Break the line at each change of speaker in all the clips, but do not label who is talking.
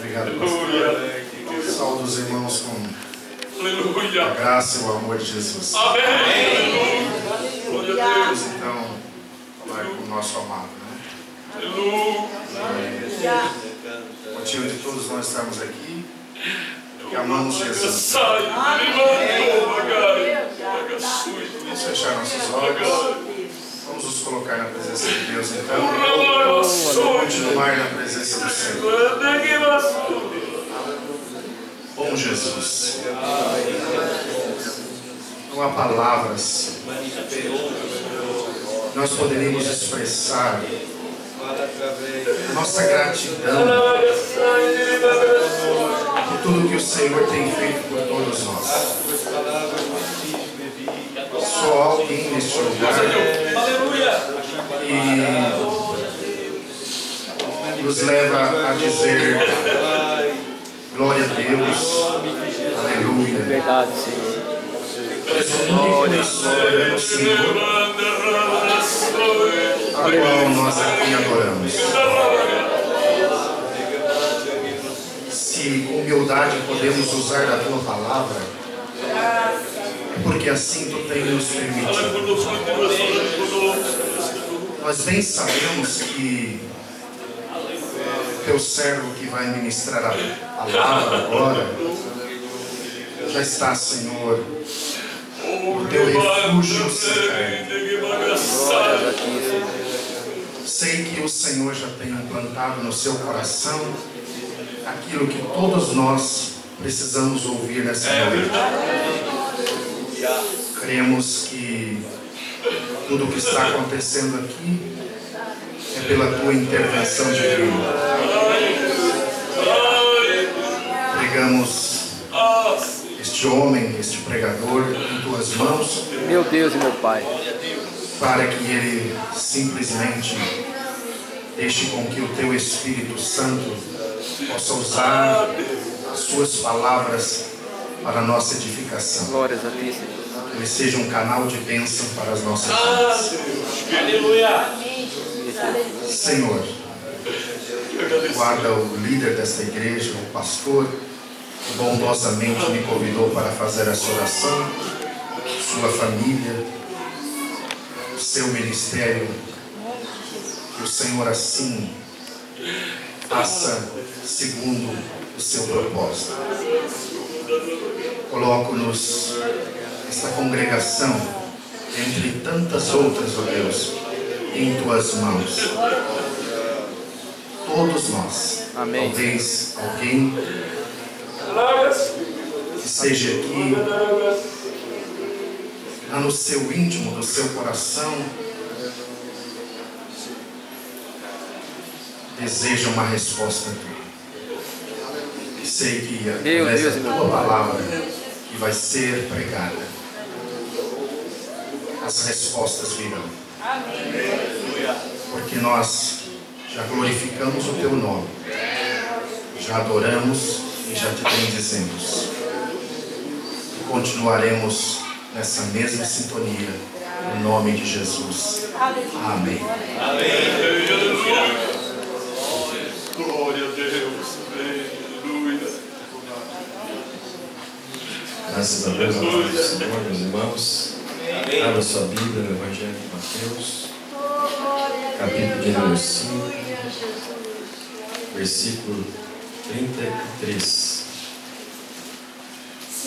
Obrigado, pastor. Saúdo os irmãos com a graça e o amor de Jesus.
Amém.
Vamos então falar com o nosso amado, né? O motivo de todos nós estarmos aqui é que amamos Jesus. Vamos fechar nossos olhos. Vamos nos colocar na presença de Deus então. Vamos continuar na presença do Senhor. Bom Jesus, não há palavras nós poderíamos expressar nossa gratidão por tudo que o Senhor tem feito por todos nós. Só alguém neste lugar e nos leva a dizer glória a Deus, aleluia.
Verdade, Senhor.
Glória ao Senhor, a qual nós aqui adoramos. Se com humildade podemos usar da tua palavra, é porque assim tu tem nos permitido. Nós bem sabemos que teu servo que vai ministrar a palavra agora já está, Senhor, o teu refúgio secreto. Sei que o Senhor já tem implantado no seu coração aquilo que todos nós precisamos ouvir nessa noite. Cremos que tudo o que está acontecendo aqui é pela tua intervenção divina. Pregamos este homem, este pregador em tuas mãos.
Meu Deus e meu Pai.
Para que ele simplesmente deixe com que o teu Espírito Santo possa usar as suas palavras para a nossa edificação.
Glórias a ti, Senhor.
Ele seja um canal de bênção para as nossas vidas.
Aleluia.
Senhor, guarda o líder desta igreja, o pastor, que bondosamente me convidou para fazer essa oração, sua família, o seu ministério, que o Senhor assim faça segundo o seu propósito. Coloco-nos esta congregação entre tantas outras, ó Deus, em tuas mãos. Todos nós.
Amém.
Talvez alguém que esteja aqui, lá no seu íntimo, no seu coração, deseja uma resposta tua. E sei que através da tua palavra que vai ser pregada, as respostas virão. Porque nós já glorificamos o teu nome, já adoramos e já te bendizemos. E continuaremos nessa mesma sintonia, no nome de Jesus. Amém.
Glória a Deus. Aleluia.
Graças a Deus, nosso Senhor, meus irmãos. Abra sua Bíblia no Evangelho de Mateus, capítulo de número 5, versículo 33.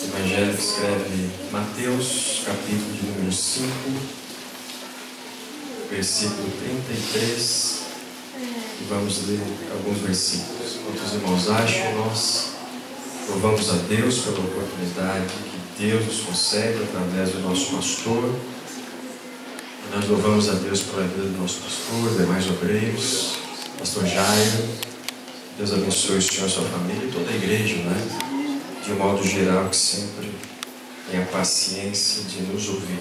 Evangelho que escreve Mateus, capítulo de número 5, versículo 33. E vamos ler alguns versículos. Enquanto os irmãos acham, nós louvamos a Deus pela oportunidade que Deus nos concede através do nosso pastor. E nós louvamos a Deus pela vida do nosso pastor, demais obreiros, pastor Jairo. Deus abençoe o senhor, a sua família e toda a igreja, né? De um modo geral, que sempre tem a paciência de nos ouvir.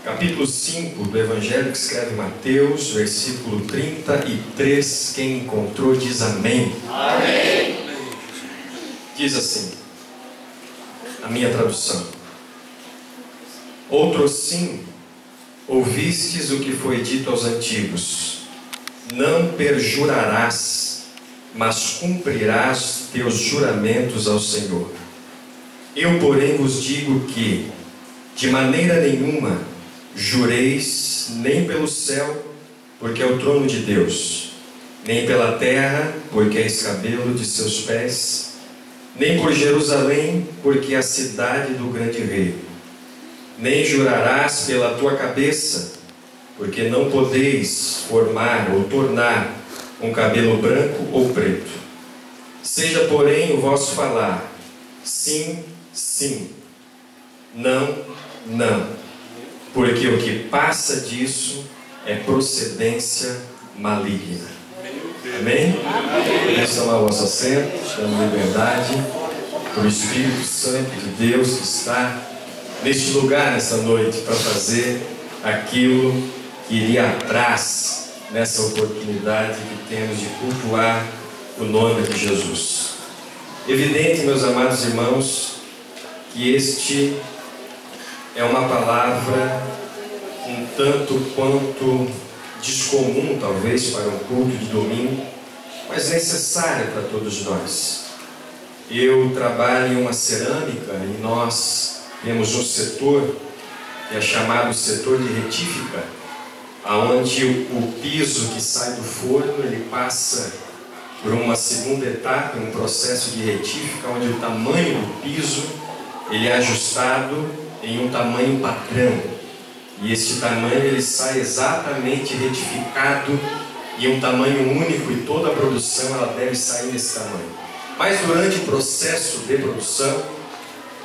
Capítulo 5 do Evangelho que escreve Mateus, versículo 33. Quem encontrou diz amém. Amém. Diz assim, a minha tradução: outrossim ouvistes o que foi dito aos antigos: não perjurarás, mas cumprirás teus juramentos ao Senhor. Eu, porém, vos digo que, de maneira nenhuma, jureis nem pelo céu, porque é o trono de Deus, nem pela terra, porque é escabelo de seus pés, nem por Jerusalém, porque é a cidade do grande rei. Nem jurarás pela tua cabeça, porque não podeis formar ou tornar um cabelo branco ou preto. Seja, porém, o vosso falar sim, sim, não, não, porque o que passa disso é procedência maligna. Amém? Vamos tomar o vosso assento, dando liberdade para o Espírito Santo de Deus que está neste lugar nessa noite para fazer aquilo que iria atrás nessa oportunidade que temos de cultuar o nome de Jesus. Evidente, meus amados irmãos, que este é uma palavra um tanto quanto descomum, talvez, para um culto de domingo, mas necessária para todos nós. Eu trabalho em uma cerâmica e nós temos um setor que é chamado setor de retífica, onde o piso que sai do forno, ele passa por uma segunda etapa, um processo de retífica, onde o tamanho do piso ele é ajustado em um tamanho padrão. E este tamanho ele sai exatamente retificado em um tamanho único, e toda a produção ela deve sair nesse tamanho. Mas durante o processo de produção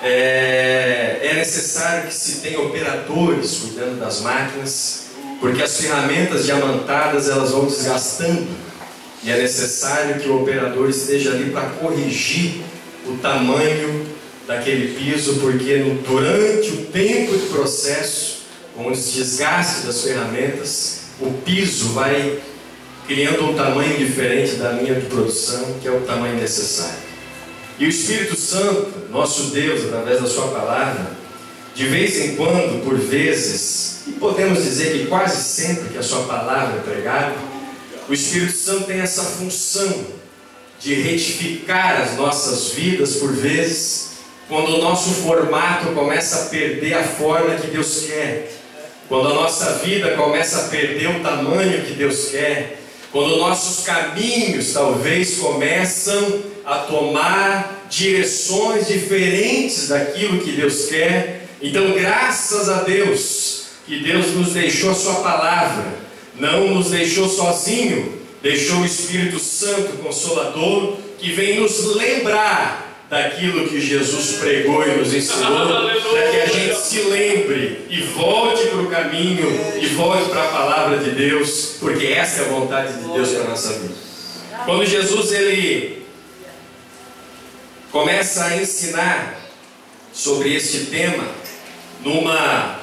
é necessário que se tenha operadores cuidando das máquinas, porque as ferramentas diamantadas elas vão desgastando, e é necessário que o operador esteja ali para corrigir o tamanho daquele piso, porque durante o tempo de processo, com o desgaste das ferramentas, o piso vai criando um tamanho diferente da linha de produção, que é o tamanho necessário. E o Espírito Santo, nosso Deus, através da sua palavra, de vez em quando, por vezes, e podemos dizer que quase sempre que a sua palavra é pregada, o Espírito Santo tem essa função de retificar as nossas vidas, por vezes, quando o nosso formato começa a perder a forma que Deus quer, quando a nossa vida começa a perder o tamanho que Deus quer, quando nossos caminhos talvez começam a tomar direções diferentes daquilo que Deus quer. Então, graças a Deus, que Deus nos deixou a sua palavra, não nos deixou sozinho, deixou o Espírito Santo Consolador, que vem nos lembrar daquilo que Jesus pregou e nos ensinou, para que a gente se lembre e volte para o caminho e volte para a palavra de Deus, porque essa é a vontade de Deus para a nossa vida. Quando Jesus ele começa a ensinar sobre este tema, numa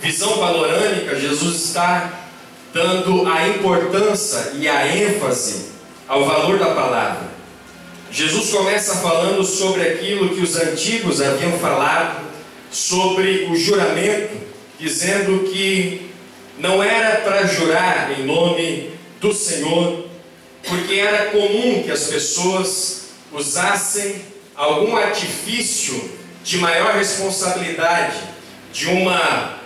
visão panorâmica, Jesus está dando a importância e a ênfase ao valor da palavra. Jesus começa falando sobre aquilo que os antigos haviam falado, sobre o juramento, dizendo que não era para jurar em nome do Senhor, porque era comum que as pessoas usassem algum artifício de maior responsabilidade, de uma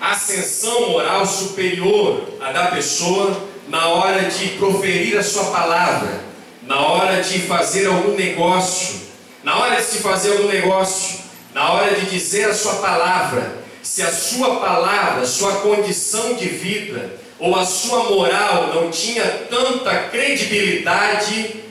ascensão moral superior à da pessoa na hora de proferir a sua palavra, na hora de fazer algum negócio, na hora de se fazer algum negócio, na hora de dizer a sua palavra. Se a sua palavra, a sua condição de vida ou a sua moral não tinha tanta credibilidade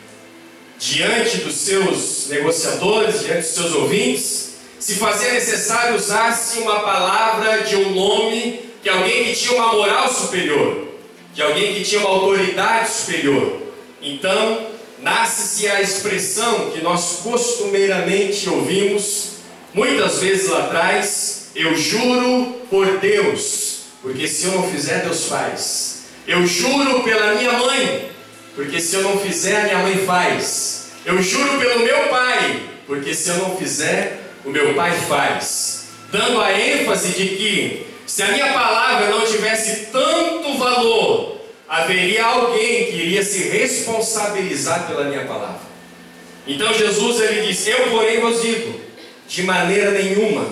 diante dos seus negociadores, diante dos seus ouvintes, se fazia necessário usar-se uma palavra de um nome de alguém que tinha uma moral superior, de alguém que tinha uma autoridade superior. Então, nasce-se a expressão que nós costumeiramente ouvimos, muitas vezes lá atrás: eu juro por Deus, porque se eu não fizer, Deus faz. Eu juro pela minha mãe, porque se eu não fizer, a minha mãe faz. Eu juro pelo meu pai, porque se eu não fizer, o meu pai faz. Dando a ênfase de que, se a minha palavra não tivesse tanto valor, haveria alguém que iria se responsabilizar pela minha palavra. Então Jesus ele disse: eu porém vos digo, de maneira nenhuma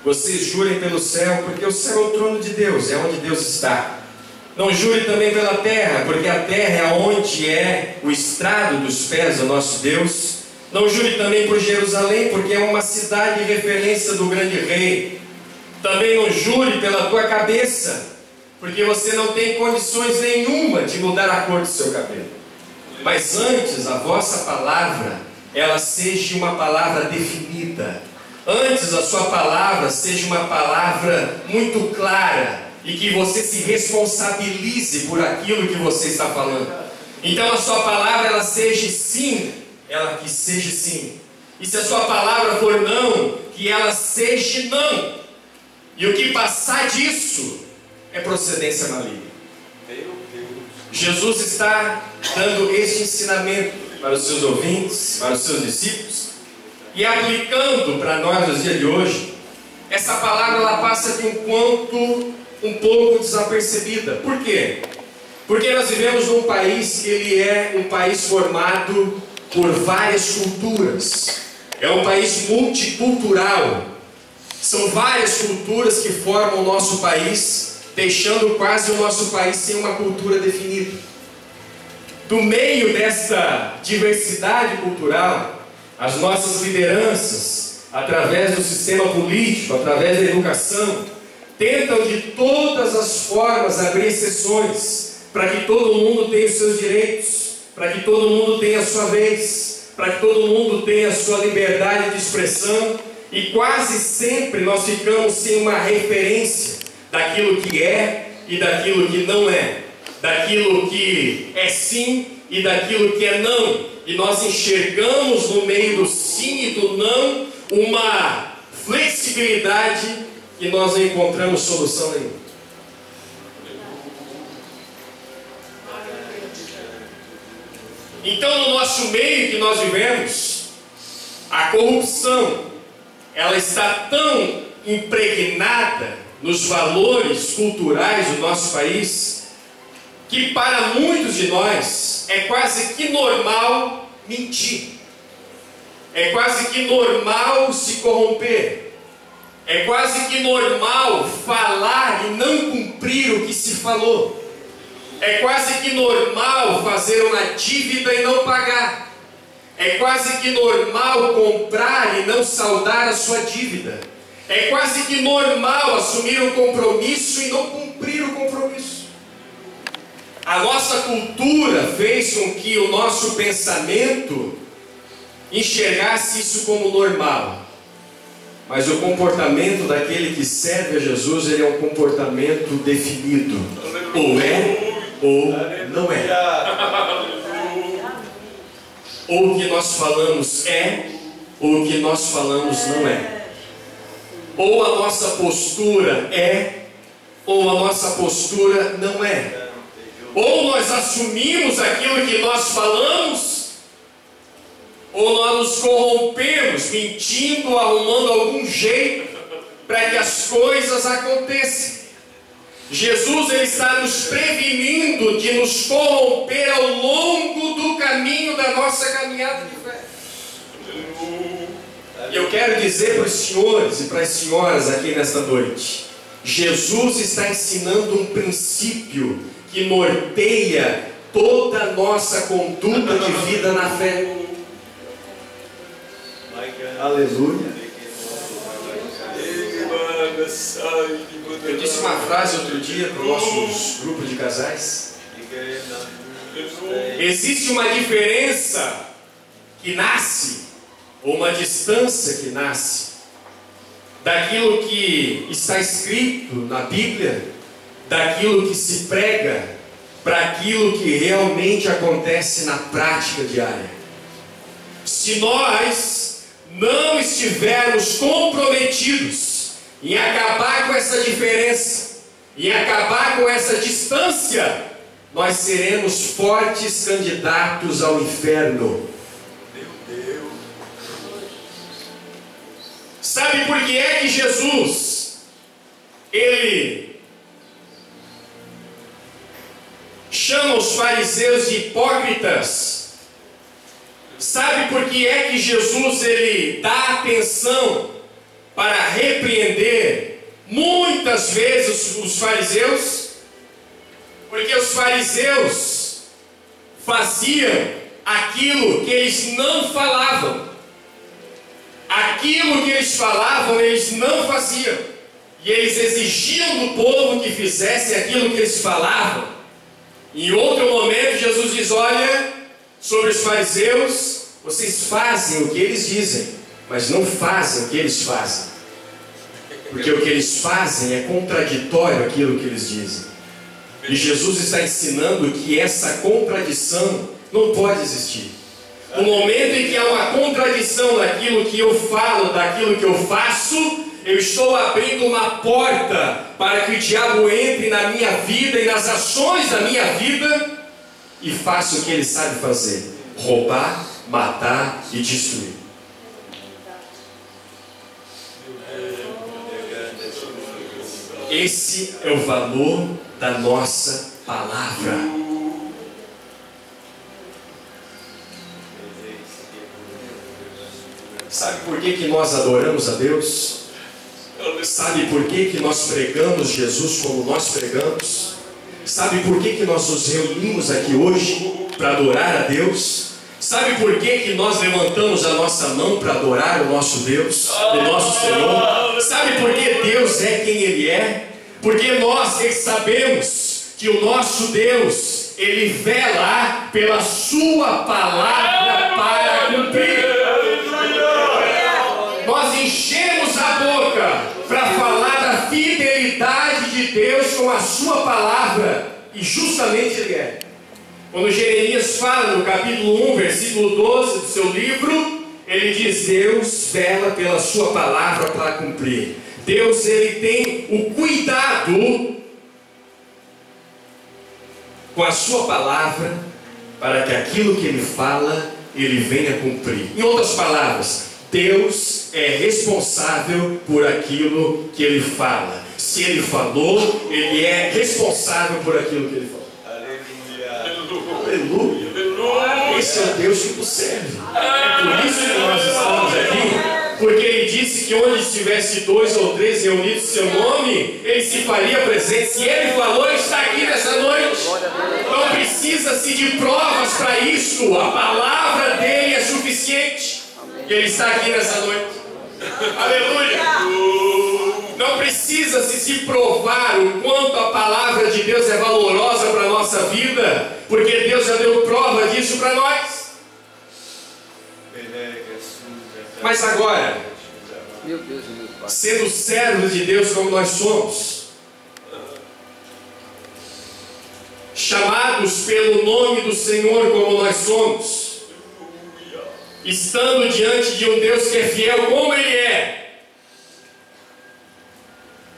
vocês jurem pelo céu, porque o céu é o trono de Deus, é onde Deus está. Não jure também pela terra, porque a terra é onde é o estrado dos pés do nosso Deus. Não jure também por Jerusalém, porque é uma cidade de referência do grande rei. Também não jure pela tua cabeça, porque você não tem condições nenhuma de mudar a cor do seu cabelo. Mas antes a vossa palavra, ela seja uma palavra definida. Antes a sua palavra seja uma palavra muito clara, e que você se responsabilize por aquilo que você está falando. Então a sua palavra ela seja sim, ela que seja sim. E se a sua palavra for não, que ela seja não. E o que passar disso é procedência maligna. Jesus está dando este ensinamento para os seus ouvintes, para os seus discípulos, e aplicando para nós nos dias de hoje. Essa palavra ela passa de um pouco desapercebida. Por quê? Porque nós vivemos num país que ele é um país formado por várias culturas. É um país multicultural. São várias culturas que formam o nosso país, deixando quase o nosso país sem uma cultura definida. Do meio dessa diversidade cultural, as nossas lideranças, através do sistema político, através da educação, tentam de todas as formas abrir exceções para que todo mundo tenha os seus direitos, para que todo mundo tenha a sua vez, para que todo mundo tenha a sua liberdade de expressão, e quase sempre nós ficamos sem uma referência daquilo que é e daquilo que não é, daquilo que é sim e daquilo que é não, e nós enxergamos no meio do sim e do não uma flexibilidade e nós não encontramos solução nenhuma. Então, no nosso meio que nós vivemos, a corrupção, ela está tão impregnada nos valores culturais do nosso país, que para muitos de nós é quase que normal mentir, é quase que normal se corromper, é quase que normal falar e não cumprir o que se falou. É quase que normal fazer uma dívida e não pagar. É quase que normal comprar e não saldar a sua dívida. É quase que normal assumir um compromisso e não cumprir o compromisso. A nossa cultura fez com que o nosso pensamento enxergasse isso como normal. Mas o comportamento daquele que serve a Jesus, ele é um comportamento definido. Ou é, ou não é. Ou o que nós falamos é, ou o que nós falamos não é. Ou a nossa postura é, ou a nossa postura não é. Ou nós assumimos aquilo que nós falamos, ou nós nos corrompemos, mentindo, arrumando algum jeito para que as coisas aconteçam. Jesus ele está nos prevenindo de nos corromper ao longo do caminho da nossa caminhada de fé. E eu quero dizer para os senhores e para as senhoras aqui nesta noite, Jesus está ensinando um princípio que norteia toda a nossa conduta de vida na fé. Aleluia. Eu disse uma frase outro dia para o nosso grupo de casais. Existe uma diferença que nasce, ou uma distância que nasce, daquilo que está escrito na Bíblia, daquilo que se prega, para aquilo que realmente acontece na prática diária. Se nós não estivermos comprometidos em acabar com essa diferença, em acabar com essa distância, nós seremos fortes candidatos ao inferno. Meu Deus! Sabe por que é que Jesus, ele
chama os fariseus de hipócritas. Sabe por que é que Jesus ele dá atenção para repreender muitas vezes os fariseus? Porque os fariseus faziam aquilo que eles não falavam. Aquilo que eles falavam, eles não faziam. E eles exigiam do povo que fizesse aquilo que eles falavam. Em outro momento, Jesus diz: olha, sobre os fariseus, vocês fazem o que eles dizem, mas não fazem o que eles fazem. Porque o que eles fazem é contraditório àquilo que eles dizem. E Jesus está ensinando que essa contradição não pode existir. No momento em que há uma contradição daquilo que eu falo, daquilo que eu faço, eu estou abrindo uma porta para que o diabo entre na minha vida e nas ações da minha vida e faça o que ele sabe fazer: roubar, matar e destruir. Esse é o valor da nossa palavra. Sabe por que nós adoramos a Deus? Sabe por que nós pregamos Jesus como nós pregamos? Sabe por que nós nos reunimos aqui hoje para adorar a Deus? Sabe por que nós levantamos a nossa mão para adorar o nosso Deus, o nosso Senhor? Sabe por que Deus é quem Ele é? Porque nós sabemos que o nosso Deus, Ele vela pela Sua palavra para cumprir. Nós enchemos a boca para falar da fidelidade de Deus com a Sua palavra, e justamente Ele é. Quando Jeremias fala no capítulo 1, versículo 12 do seu livro, ele diz: Deus vela pela Sua palavra para cumprir. Deus, Ele tem o cuidado com a Sua palavra para que aquilo que Ele fala, Ele venha cumprir. Em outras palavras, Deus é responsável por aquilo que Ele fala. Se Ele falou, Ele é responsável por aquilo que Ele falou. Aleluia. Esse é o Deus que tu serve. É por isso que nós estamos aqui, porque Ele disse que onde estivesse 2 ou 3 reunidos em seu nome, Ele se faria presente. Se Ele falou, Ele está aqui nessa noite. Não precisa-se de provas para isso. A palavra dEle é suficiente. E Ele está aqui nessa noite. Aleluia. Não precisa se provar o quanto a palavra de Deus é valorosa para a nossa vida, porque Deus já deu prova disso para nós. Mas agora,
Meu Deus, meu Pai.
sendo servos de Deus como nós somos, chamados pelo nome do Senhor como nós somos, estando diante de um Deus que é fiel como Ele é,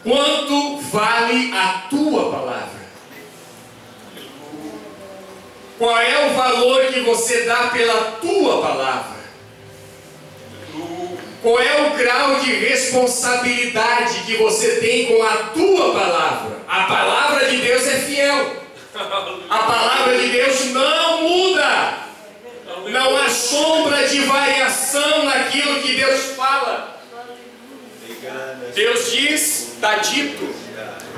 quanto vale a tua palavra? Qual é o valor que você dá pela tua palavra? Qual é o grau de responsabilidade que você tem com a tua palavra? A palavra de Deus é fiel. A palavra de Deus não muda. Não há sombra de variação naquilo que Deus fala. Deus diz, está dito.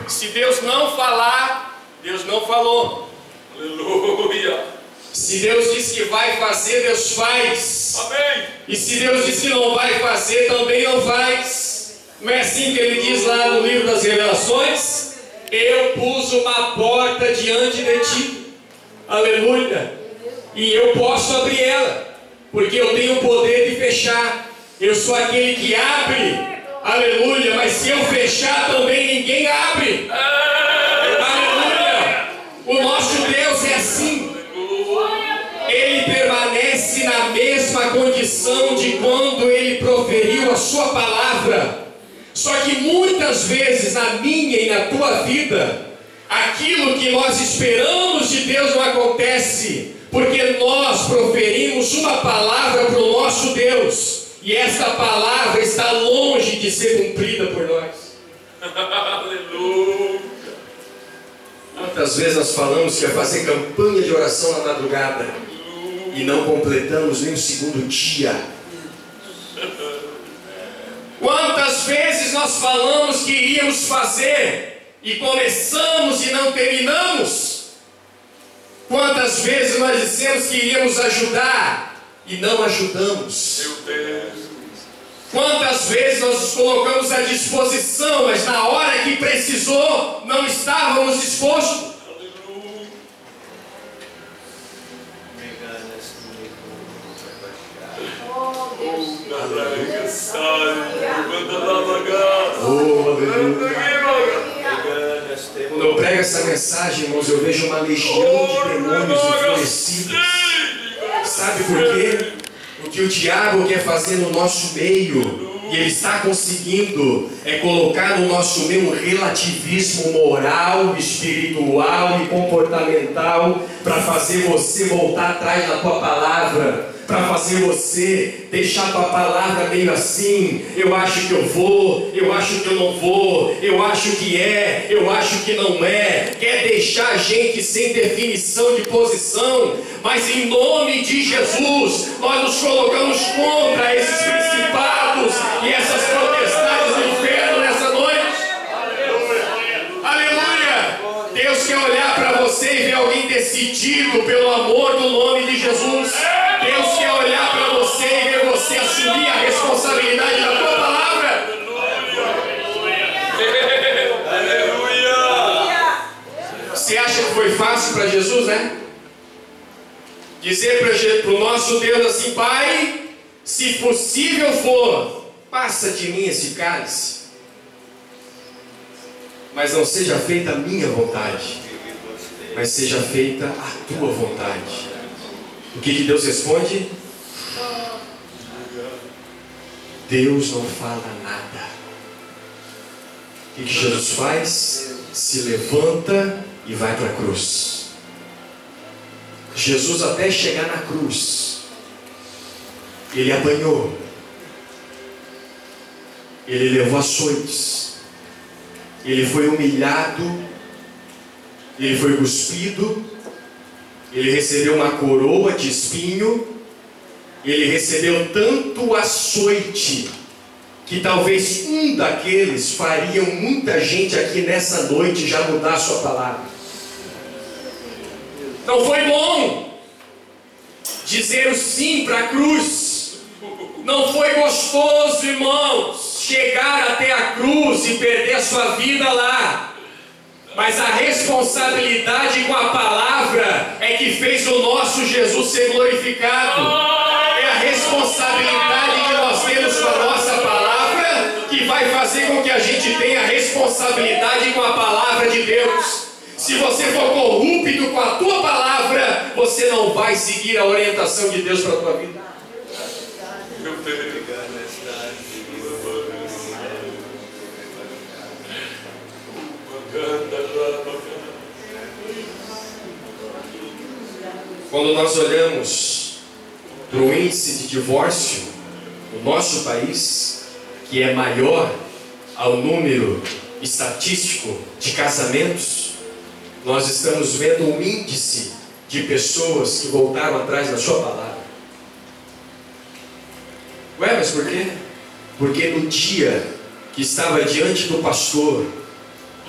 Se Deus não falar, Deus não falou.
Aleluia.
Se Deus diz que vai fazer, Deus faz.
Amém.
E se Deus diz que não vai fazer, também não faz. Não é assim que Ele diz lá no livro das Revelações? Eu pus uma porta diante de ti. Aleluia. E eu posso abrir ela, porque eu tenho o poder de fechar. Eu sou aquele que abre. Aleluia. Mas se eu fechar também, ninguém abre. Aleluia. O nosso Deus é assim. Ele permanece na mesma condição de quando Ele proferiu a sua palavra. Só que muitas vezes na minha e na tua vida, aquilo que nós esperamos de Deus não acontece, porque nós proferimos uma palavra para o nosso Deus, e esta palavra está longe de ser cumprida por nós.
Aleluia.
Quantas vezes nós falamos que ia fazer campanha de oração na madrugada e não completamos nem o segundo dia? Quantas vezes nós falamos que iríamos fazer e começamos e não terminamos? Quantas vezes nós dissemos que iríamos ajudar e não ajudamos?
Meu Deus.
Quantas vezes nós nos colocamos à disposição, mas na hora que precisou, não estávamos dispostos? Quando eu prego essa mensagem, irmãos, eu vejo uma legião de demônios enfurecidos. Sabe por quê? O que o diabo quer fazer no nosso meio, e ele está conseguindo, é colocar no nosso meio um relativismo moral, espiritual e comportamental, para fazer você voltar atrás da tua palavra, para fazer você deixar a tua palavra meio assim: eu acho que eu vou, eu acho que eu não vou, eu acho que é, eu acho que não é. Quer deixar a gente sem definição de posição, mas em nome de Jesus nós nos colocamos contra esses principados e essas potestades do inferno nessa noite. Aleluia! Deus quer olhar para você e ver alguém decidido pelo amor do nome de Jesus. Deus quer olhar para você e ver você assumir a responsabilidade da tua palavra. Aleluia! Você acha que foi fácil para Jesus, né? Dizer para o nosso Deus assim: Pai, se possível for, passa de mim esse cálice, mas não seja feita a minha vontade, mas seja feita a tua vontade. O que Deus responde? Deus não fala nada. O que Jesus faz? Se levanta e vai para a cruz. Jesus, até chegar na cruz, ele apanhou, ele levou açoites, ele foi humilhado, ele foi cuspido, ele recebeu uma coroa de espinho, ele recebeu tanto açoite que talvez um daqueles fariam muita gente aqui nessa noite já mudar a sua palavra. Não foi bom dizer o sim para a cruz. Não foi gostoso, irmãos, chegar até a cruz e perder a sua vida lá. Mas a responsabilidade com a palavra é que fez o nosso Jesus ser glorificado. É a responsabilidade que nós temos com a nossa palavra que vai fazer com que a gente tenha responsabilidade com a palavra de Deus. Se você for corrupto com a tua palavra, você não vai seguir a orientação de Deus para a tua vida. Quando nós olhamos para o índice de divórcio no nosso país, que é maior ao número estatístico de casamentos, nós estamos vendo um índice de pessoas que voltaram atrás da sua palavra. Ué, mas por quê? Porque no dia que estava diante do pastor,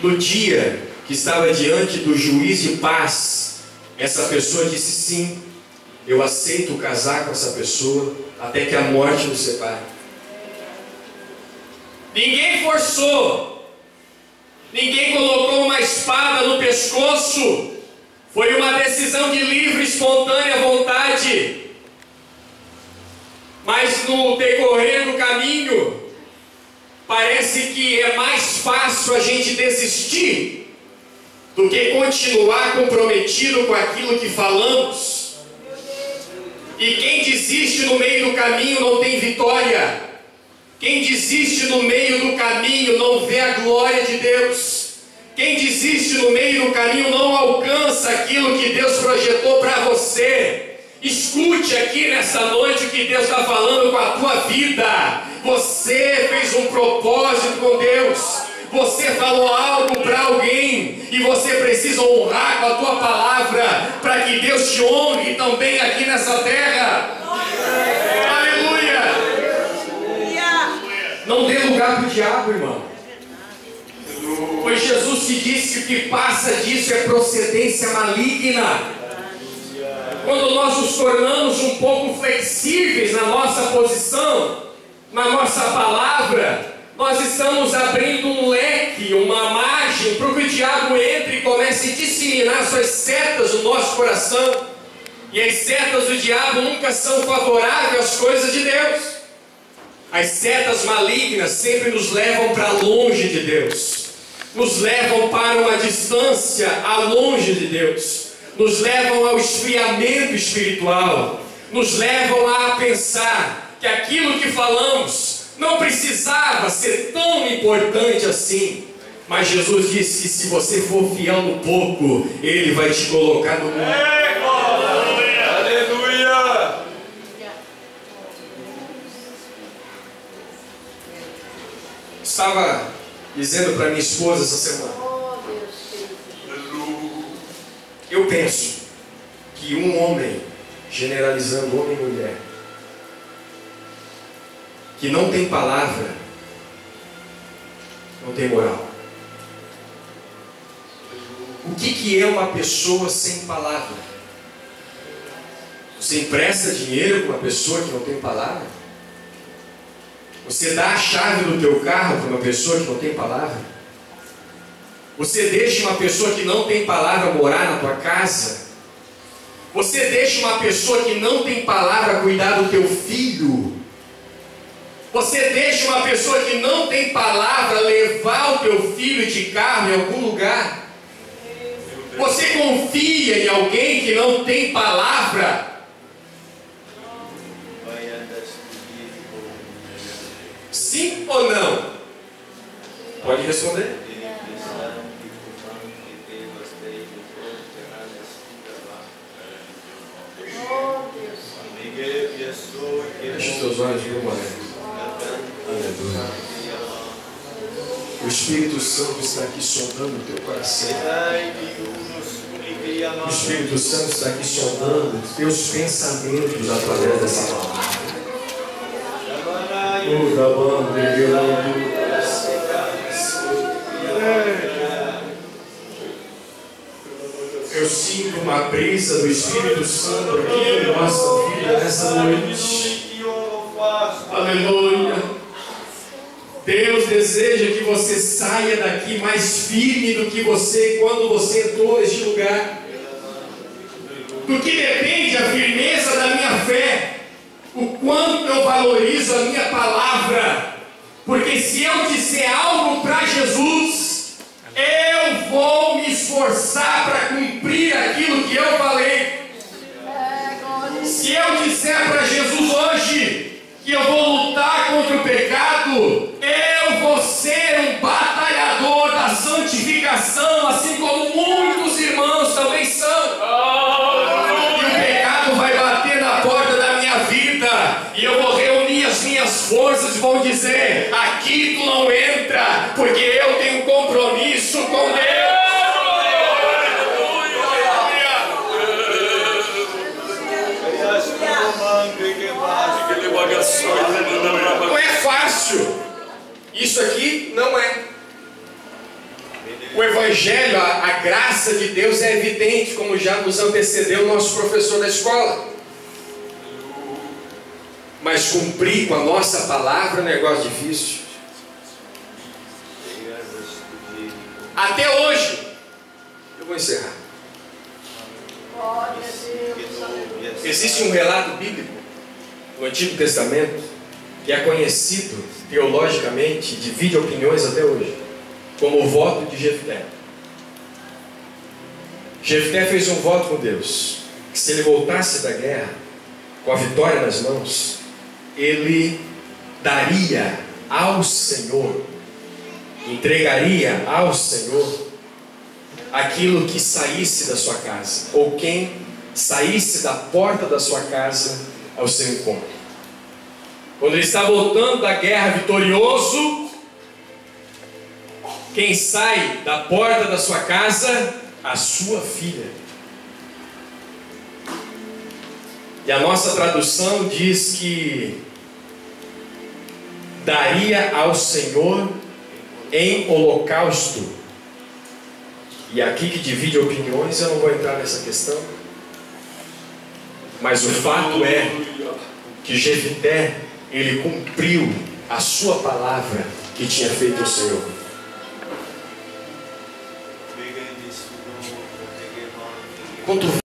no dia que estava diante do juiz de paz, essa pessoa disse sim, eu aceito casar com essa pessoa até que a morte nos separe. Ninguém forçou. Ninguém colocou uma espada no pescoço. Foi uma decisão de livre, espontânea vontade. Mas no decorrer do caminho, parece que é mais fácil a gente desistir do que continuar comprometido com aquilo que falamos. E quem desiste no meio do caminho não tem vitória. Quem desiste no meio do caminho não vê a glória de Deus. Quem desiste no meio do caminho não alcança aquilo que Deus projetou para você. Escute aqui nessa noite o que Deus está falando com a tua vida. Você fez um propósito com Deus. Você falou algo para alguém e você precisa honrar com a tua palavra para que Deus te honre também aqui nessa terra. Aleluia! Não dê lugar para o diabo, irmão. Foi Jesus que disse que o que passa disso é procedência maligna. Quando nós nos tornamos um pouco flexíveis na nossa posição, na nossa palavra, nós estamos abrindo um leque, uma margem para que o diabo entre e comece a disseminar suas setas no nosso coração. E as setas do diabo nunca são favoráveis às coisas de Deus. As setas malignas sempre nos levam para longe de Deus, nos levam para uma distância a longe de Deus, nos levam ao esfriamento espiritual, nos levam a pensar que aquilo que falamos não precisava ser tão importante assim. Mas Jesus disse que se você for fiel no pouco, Ele vai te colocar no mundo.
Aleluia!
Estava dizendo para minha esposa essa semana, eu penso que um homem, generalizando homem e mulher, que não tem palavra, não tem moral. O que é uma pessoa sem palavra? Você empresta dinheiro para uma pessoa que não tem palavra? Você dá a chave do teu carro para uma pessoa que não tem palavra? Você deixa uma pessoa que não tem palavra morar na tua casa? Você deixa uma pessoa que não tem palavra cuidar do teu filho? Você deixa uma pessoa que não tem palavra levar o teu filho de carro em algum lugar? Você confia em alguém que não tem palavra? Sim ou não? Pode responder. Feche os teus olhos, meu irmão. Aleluia. O Espírito Santo está aqui sondando o teu coração. O Espírito Santo está aqui sondando os teus pensamentos através dessa palavra. Eu sinto uma brisa do Espírito Santo aqui em nossa vida nessa noite. Aleluia. Deus deseja que você saia daqui mais firme do que você quando você entrou neste lugar. Do que depende a firmeza da minha fé, o quanto eu valorizo a minha palavra. Porque se eu disser algo para Jesus, eu vou me esforçar para cumprir aquilo que eu falei. Se eu disser para Jesus hoje que eu vou lutar contra o pecado, eu vou ser um batalhador da santificação, assim como muitos irmãos também são. E o pecado vai bater na porta da minha vida, e eu vou reunir as minhas forças e vou dizer: aqui tu não entra, porque eu tenho um compromisso com Deus. Não é fácil. Isso aqui não é. O Evangelho, a graça de Deus é evidente, como já nos antecedeu o nosso professor da escola. Mas cumprir com a nossa palavra é um negócio difícil. Até hoje, eu vou encerrar. Existe um relato bíblico no Antigo Testamento que é conhecido teologicamente, divide opiniões até hoje, como o voto de Jefté. Jefté fez um voto com Deus, que se ele voltasse da guerra com a vitória nas mãos, ele daria ao Senhor, entregaria ao Senhor aquilo que saísse da sua casa, ou quem saísse da porta da sua casa ao seu encontro. Quando ele está voltando da guerra vitorioso, quem sai da porta da sua casa, a sua filha. E a nossa tradução diz que daria ao Senhor em holocausto. E aqui que divide opiniões, eu não vou entrar nessa questão. Mas o fato é que Jefité, ele cumpriu a sua palavra que tinha feito o Senhor. Quando